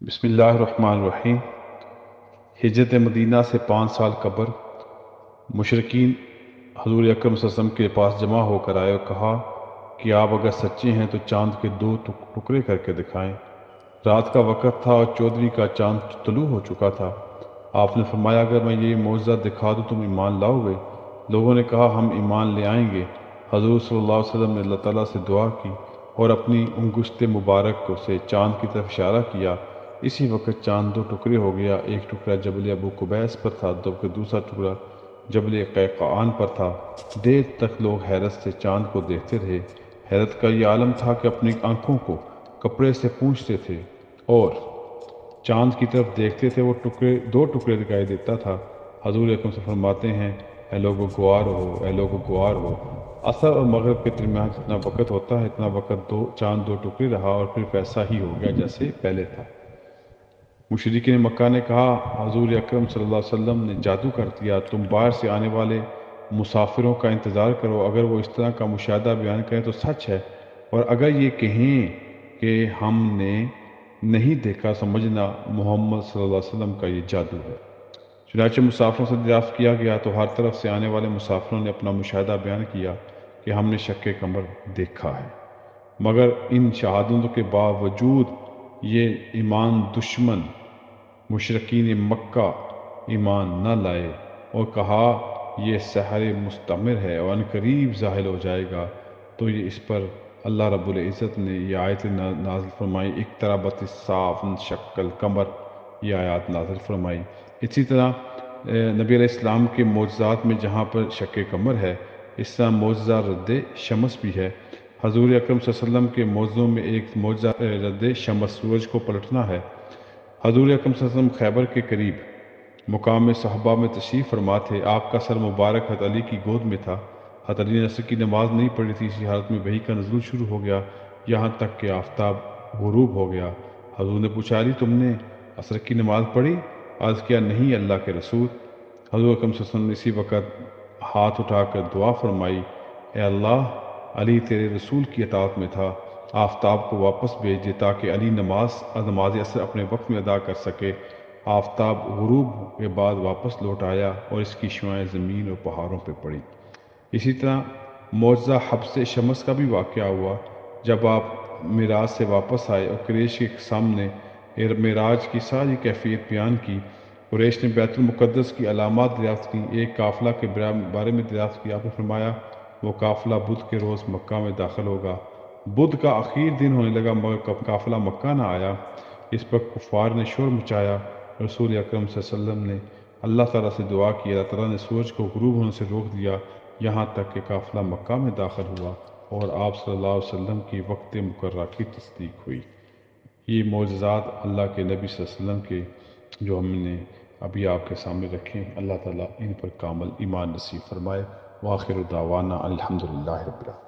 بسم اللہ الرحمن الرحیم۔ ہجرت مدینہ سے 5 سال قبل مشرکین حضور اکرم صلی اللہ علیہ وسلم کے پاس جمع ہو کر آئے اور کہا کہ آپ اگر سچے ہیں تو چاند کے 2 ٹکڑے کر کے دکھائیں۔ رات کا وقت تھا اور 14ویں کا چاند طلوع ہو چکا تھا۔ آپ نے فرمایا اگر میں یہ معجزہ دکھا دوں تم ایمان لاؤ گے؟ لوگوں نے کہا ہم ایمان لے آئیں گے۔ حضور صلی اللہ علیہ وسلم نے اللہ تعالیٰ سے دعا کی اور اپنی انگشت مبارک سے چاند کی طرف اشارہ کیا۔ اسی وقت چاند 2 ٹکڑے ہو گیا، ایک ٹکڑا جبل ابو قبیس پر تھا جبکہ دوسرا ٹکڑا جبل قیقعان پر تھا۔ دیر تک لوگ حیرت سے چاند کو دیکھتے رہے۔ حیرت کا یہ عالم تھا کہ اپنی آنکھوں کو کپڑے سے پونچھتے تھے اور چاند کی طرف دیکھتے تھے، وہ 2 ٹکڑے دکھائی دیتا تھا۔ حضور اکرم سے فرماتے ہیں اے لوگو گوار ہو، اے لوگو گوار ہو۔ عصر اور مغرب کے درمیان جتنا وقت ہوتا ہے اتنا وقت چاند 2 ٹکڑے رہا اور پھر ویسا ہی ہو گیا جیسے پہلے تھا۔ مشرکین مکہ نے کہا حضور اکرم صلی اللہ علیہ وسلم نے جادو کر دیا، تم باہر سے آنے والے مسافروں کا انتظار کرو، اگر وہ اس طرح کا مشاہدہ بیان کریں تو سچ ہے، اور اگر یہ کہیں کہ ہم نے نہیں دیکھا سمجھنا محمد صلی اللہ علیہ وسلم کا یہ جادو ہے۔ چنانچہ مسافروں سے دریافت کیا گیا تو ہر طرف سے آنے والے مسافروں نے اپنا مشاہدہ بیان کیا کہ ہم نے شق قمر دیکھا ہے، مگر ان شہادتوں کے باوجود یہ ایمان دشمن مشرکین مکہ ایمان نہ لائے اور کہا یہ سحر مستمر ہے اور عنقریب ظاہر ہو جائے گا۔ تو یہ اس پر اللہ رب العزت نے یہ آیت نازل فرمائی، اقتربت الساعۃ وانشق القمر، یہ آیات نازل فرمائی۔ اسی طرح نبی علیہ السلام کے معجزات میں جہاں پر شق قمر ہے، اس طرح معجزہ رد شمس بھی ہے۔ حضور اکرم صلی اللہ علیہ وسلم کے معجزوں میں ایک معجزہ رد شمس سورج کو پلٹنا ہے۔ حضور اکرم صلی اللہ علیہ وسلم خیبر کے قریب مقام صحابہ میں تشریف فرما تھے۔ آپ کا سر مبارک حضرت علی کی گود میں تھا۔ حضرت علی نے عصر کی نماز نہیں پڑھی تھی، اسی حالت میں وحی کا نزول شروع ہو گیا یہاں تک کہ آفتاب غروب ہو گیا۔ حضور نے پوچھا علی تم نے عصر کی نماز پڑھی؟ عرض کیا نہیں اللہ کے رسول۔ حضور اکرم صلی اللہ علیہ وسلم نے اسی وقت ہاتھ اٹھا کر دعا فرمائی، اے اللہ علی تیرے رسول کی اطاعت میں تھا، آفتاب کو واپس بھیج دے تاکہ علی نماز عصر اپنے وقت میں ادا کر سکے۔ آفتاب غروب کے بعد واپس لوٹ آیا اور اس کی شعاعیں زمین اور پہاڑوں پہ پڑی۔ اسی طرح معجزہ حبس شمس کا بھی واقعہ ہوا۔ جب آپ معراج سے واپس آئے اور قریش کے سامنے معراج کی ساری کیفیت بیان کی، قریش نے بیت المقدس کی علامات دریافت کی، ایک قافلہ کے بارے میں دریافت کی۔ آپ نے فرمایا وہ قافلہ بدھ کے روز مکہ میں داخل ہوگا۔ بدھ کا آخری دن ہونے لگا مگر قافلہ مکہ نہ آیا۔ اس پر کفار نے شور مچایا۔ رسول اکرم صلی اللہ علیہ وسلم نے اللہ تعالیٰ سے دعا کی، اللہ تعالیٰ نے سورج کو غروب ہونے سے روک دیا یہاں تک کہ قافلہ مکہ میں داخل ہوا اور آپ صلی اللہ علیہ وسلم کی وقت مقررہ کی تصدیق ہوئی۔ یہ معجزات اللہ کے نبی صلی اللہ علیہ وسلم کے جو ہم نے ابھی آپ کے سامنے رکھے، اللہ تعالیٰ ان پر کامل ایمان نصیب فرمائے۔ وآخر دعوانا الحمدللہ رب العالمین۔